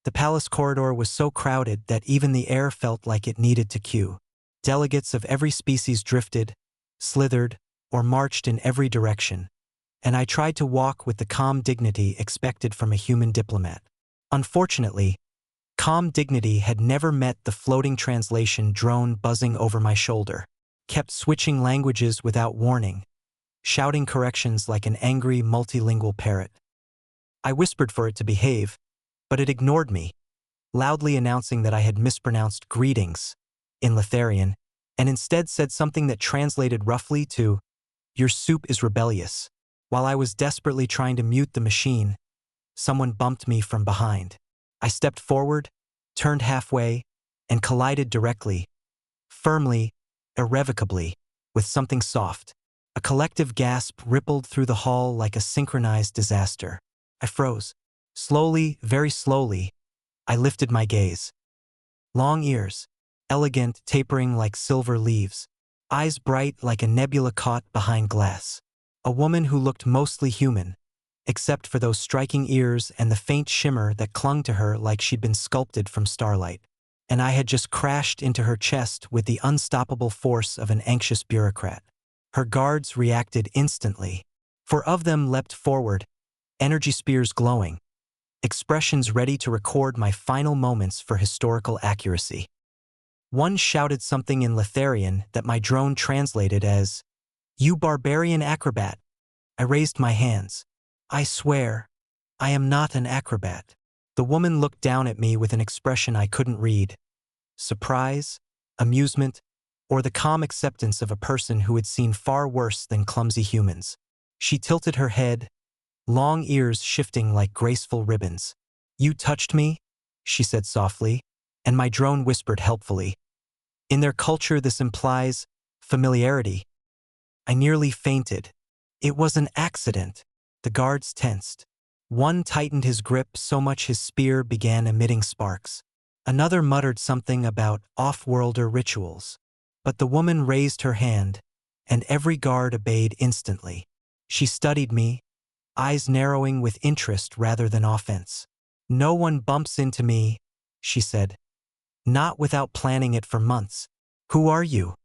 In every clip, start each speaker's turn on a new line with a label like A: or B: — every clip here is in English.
A: The palace corridor was so crowded that even the air felt like it needed to queue. Delegates of every species drifted, slithered, or marched in every direction, and I tried to walk with the calm dignity expected from a human diplomat. Unfortunately, calm dignity had never met the floating translation drone buzzing over my shoulder, kept switching languages without warning, shouting corrections like an angry multilingual parrot. I whispered for it to behave, but it ignored me, loudly announcing that I had mispronounced greetings in Litharian, and instead said something that translated roughly to, "Your soup is rebellious." While I was desperately trying to mute the machine, someone bumped me from behind. I stepped forward, turned halfway, and collided directly, firmly, irrevocably, with something soft. A collective gasp rippled through the hall like a synchronized disaster. I froze. Slowly, very slowly, I lifted my gaze. Long ears, elegant, tapering like silver leaves, eyes bright like a nebula caught behind glass. A woman who looked mostly human, except for those striking ears and the faint shimmer that clung to her like she'd been sculpted from starlight. And I had just crashed into her chest with the unstoppable force of an anxious bureaucrat. Her guards reacted instantly. 4 of them leapt forward, energy spears glowing, expressions ready to record my final moments for historical accuracy. One shouted something in Litharian that my drone translated as, "You barbarian acrobat." I raised my hands. "I swear, I am not an acrobat." The woman looked down at me with an expression I couldn't read. Surprise, amusement, or the calm acceptance of a person who had seen far worse than clumsy humans. She tilted her head, long ears shifting like graceful ribbons. "You touched me," she said softly, and my drone whispered helpfully. "In their culture this implies familiarity." I nearly fainted. It was an accident. The guards tensed. One tightened his grip so much his spear began emitting sparks. Another muttered something about off-worlder rituals. But the woman raised her hand, and every guard obeyed instantly. She studied me, eyes narrowing with interest rather than offense. "No one bumps into me," she said. "Not without planning it for months." "Who are you?"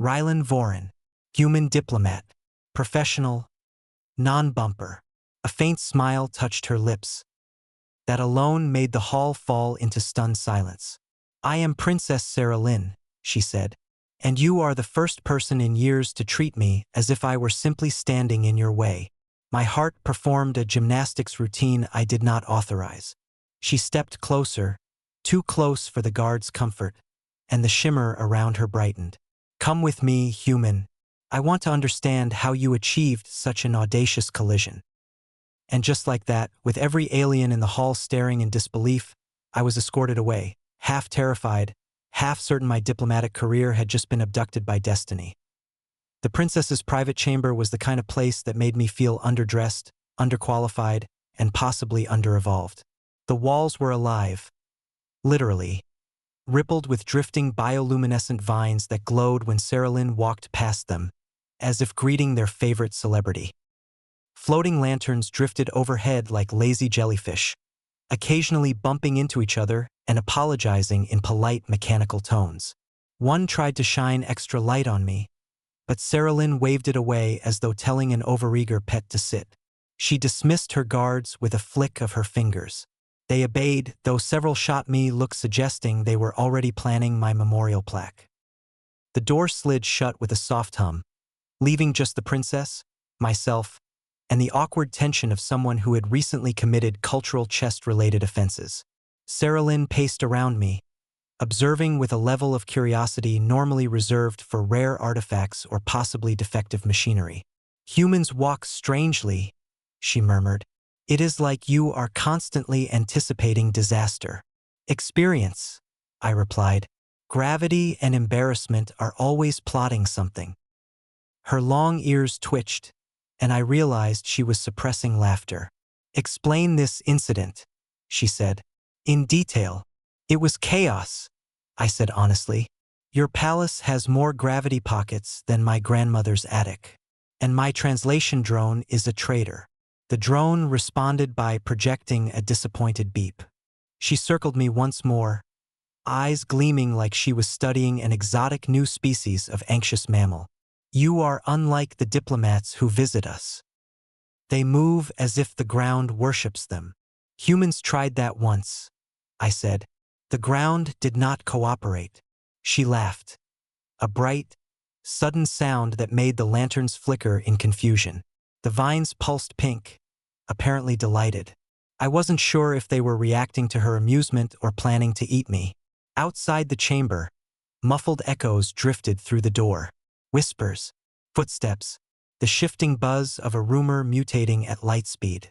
A: "Rylan Voren. Human diplomat. Professional. Non-bumper." A faint smile touched her lips. That alone made the hall fall into stunned silence. "I am Princess Sarah Lynn," she said, "and you are the first person in years to treat me as if I were simply standing in your way." My heart performed a gymnastics routine I did not authorize. She stepped closer, too close for the guard's comfort, and the shimmer around her brightened. "Come with me, human. I want to understand how you achieved such an audacious collision." And just like that, with every alien in the hall staring in disbelief, I was escorted away, half terrified, half certain my diplomatic career had just been abducted by destiny. The princess's private chamber was the kind of place that made me feel underdressed, underqualified, and possibly underevolved. The walls were alive, literally, rippled with drifting bioluminescent vines that glowed when Sarah Lynn walked past them, as if greeting their favorite celebrity. Floating lanterns drifted overhead like lazy jellyfish, occasionally bumping into each other and apologizing in polite mechanical tones. One tried to shine extra light on me, but Sarah Lynn waved it away as though telling an overeager pet to sit. She dismissed her guards with a flick of her fingers. They obeyed, though several shot me looks suggesting they were already planning my memorial plaque. The door slid shut with a soft hum, leaving just the princess, myself, and the awkward tension of someone who had recently committed cultural chest-related offenses. Sarah Lynn paced around me, observing with a level of curiosity normally reserved for rare artifacts or possibly defective machinery. "Humans walk strangely," she murmured. "It is like you are constantly anticipating disaster." "Experience," I replied. "Gravity and embarrassment are always plotting something." Her long ears twitched, and I realized she was suppressing laughter. "Explain this incident," she said. "In detail." "It was chaos," I said honestly. "Your palace has more gravity pockets than my grandmother's attic. And my translation drone is a traitor." The drone responded by projecting a disappointed beep. She circled me once more, eyes gleaming like she was studying an exotic new species of anxious mammal. You are unlike the diplomats who visit us. They move as if the ground worships them. Humans tried that once, I said. The ground did not cooperate. She laughed. A bright, sudden sound that made the lanterns flicker in confusion. The vines pulsed pink, apparently delighted. I wasn't sure if they were reacting to her amusement or planning to eat me. Outside the chamber, muffled echoes drifted through the door. Whispers, footsteps, the shifting buzz of a rumor mutating at light speed.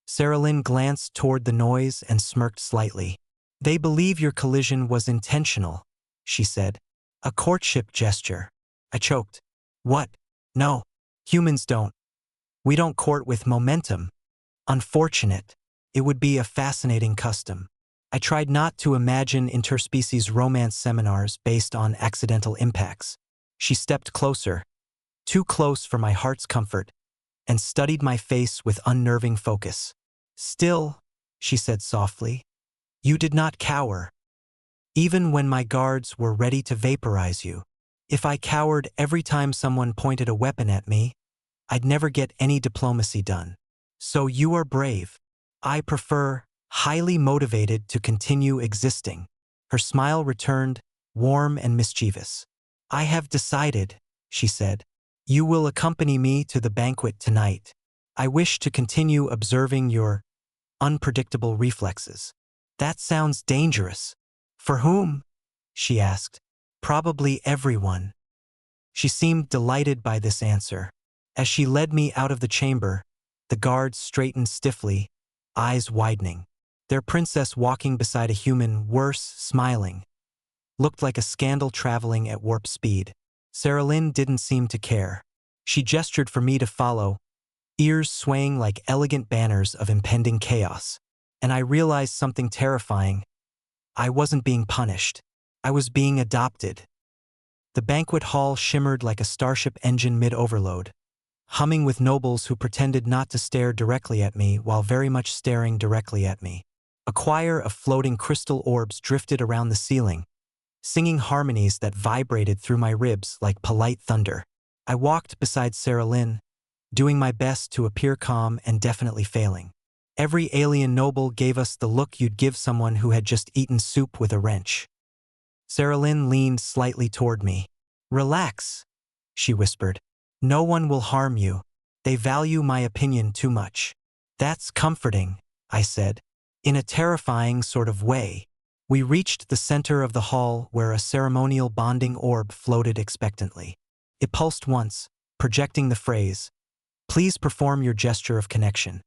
A: Sarah Lynn glanced toward the noise and smirked slightly. They believe your collision was intentional, she said. A courtship gesture. I choked. What? No. Humans don't. We don't court with momentum. Unfortunate. It would be a fascinating custom. I tried not to imagine interspecies romance seminars based on accidental impacts. She stepped closer, too close for my heart's comfort, and studied my face with unnerving focus. Still, she said softly, you did not cower. Even when my guards were ready to vaporize you. If I cowered every time someone pointed a weapon at me, I'd never get any diplomacy done. So you are brave. I prefer highly motivated to continue existing. Her smile returned, warm and mischievous. I have decided, she said. You will accompany me to the banquet tonight. I wish to continue observing your unpredictable reflexes. That sounds dangerous. For whom? She asked. Probably everyone. She seemed delighted by this answer. As she led me out of the chamber, the guards straightened stiffly, eyes widening. Their princess walking beside a human, worse, smiling, looked like a scandal traveling at warp speed. Sarah Lynn didn't seem to care. She gestured for me to follow, ears swaying like elegant banners of impending chaos. And I realized something terrifying. I wasn't being punished. I was being adopted. The banquet hall shimmered like a starship engine mid-overload, humming with nobles who pretended not to stare directly at me while very much staring directly at me. A choir of floating crystal orbs drifted around the ceiling, singing harmonies that vibrated through my ribs like polite thunder. I walked beside Sarah Lynn, doing my best to appear calm and definitely failing. Every alien noble gave us the look you'd give someone who had just eaten soup with a wrench. Sarah Lynn leaned slightly toward me. Relax, she whispered. No one will harm you. They value my opinion too much. That's comforting, I said, in a terrifying sort of way. We reached the center of the hall where a ceremonial bonding orb floated expectantly. It pulsed once, projecting the phrase, "Please perform your gesture of connection."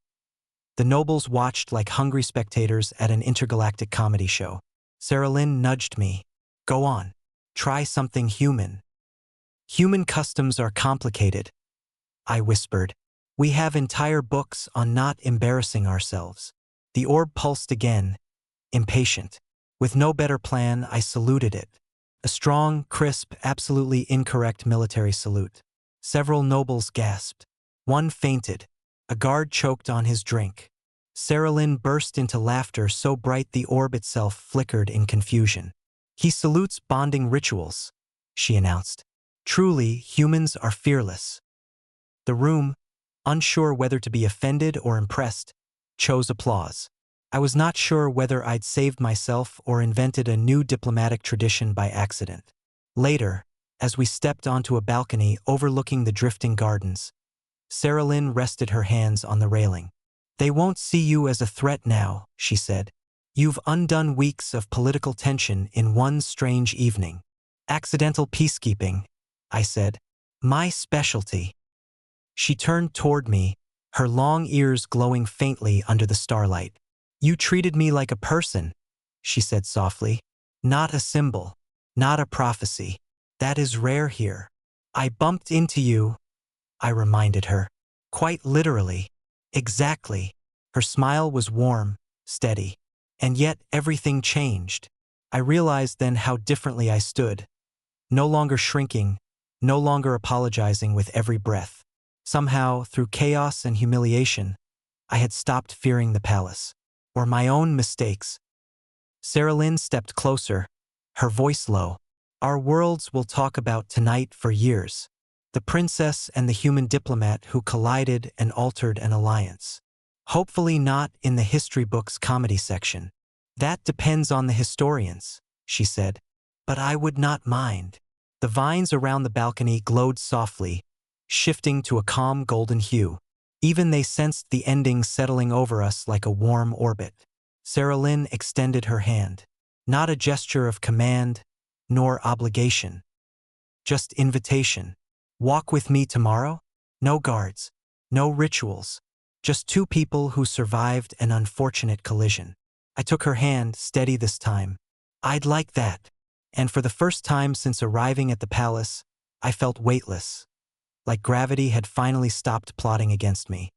A: The nobles watched like hungry spectators at an intergalactic comedy show. Sarah Lynn nudged me. Go on. Try something human. Human customs are complicated, I whispered. We have entire books on not embarrassing ourselves. The orb pulsed again, impatient. With no better plan, I saluted it. A strong, crisp, absolutely incorrect military salute. Several nobles gasped. One fainted. A guard choked on his drink. Sarah Lynn burst into laughter so bright the orb itself flickered in confusion. He salutes bonding rituals, she announced. Truly, humans are fearless. The room, unsure whether to be offended or impressed, chose applause. I was not sure whether I'd saved myself or invented a new diplomatic tradition by accident. Later, as we stepped onto a balcony overlooking the drifting gardens, Sarah Lynn rested her hands on the railing. They won't see you as a threat now, she said. You've undone weeks of political tension in one strange evening. Accidental peacekeeping, I said. My specialty. She turned toward me, her long ears glowing faintly under the starlight. You treated me like a person, she said softly. Not a symbol, not a prophecy. That is rare here. I bumped into you, I reminded her. Quite literally. Exactly. Her smile was warm, steady. And yet everything changed. I realized then how differently I stood. No longer shrinking, no longer apologizing with every breath. Somehow, through chaos and humiliation, I had stopped fearing the palace, or my own mistakes, Sarah Lynn stepped closer, her voice low. Our worlds will talk about tonight for years. The princess and the human diplomat who collided and altered an alliance. Hopefully not in the history book's comedy section. That depends on the historians, she said. But I would not mind. The vines around the balcony glowed softly, shifting to a calm golden hue. Even they sensed the ending settling over us like a warm orbit. Sarah Lynn extended her hand. Not a gesture of command, nor obligation. Just invitation. Walk with me tomorrow? No guards. No rituals. Just two people who survived an unfortunate collision. I took her hand, steady this time. I'd like that. And for the first time since arriving at the palace, I felt weightless. Like gravity had finally stopped plotting against me.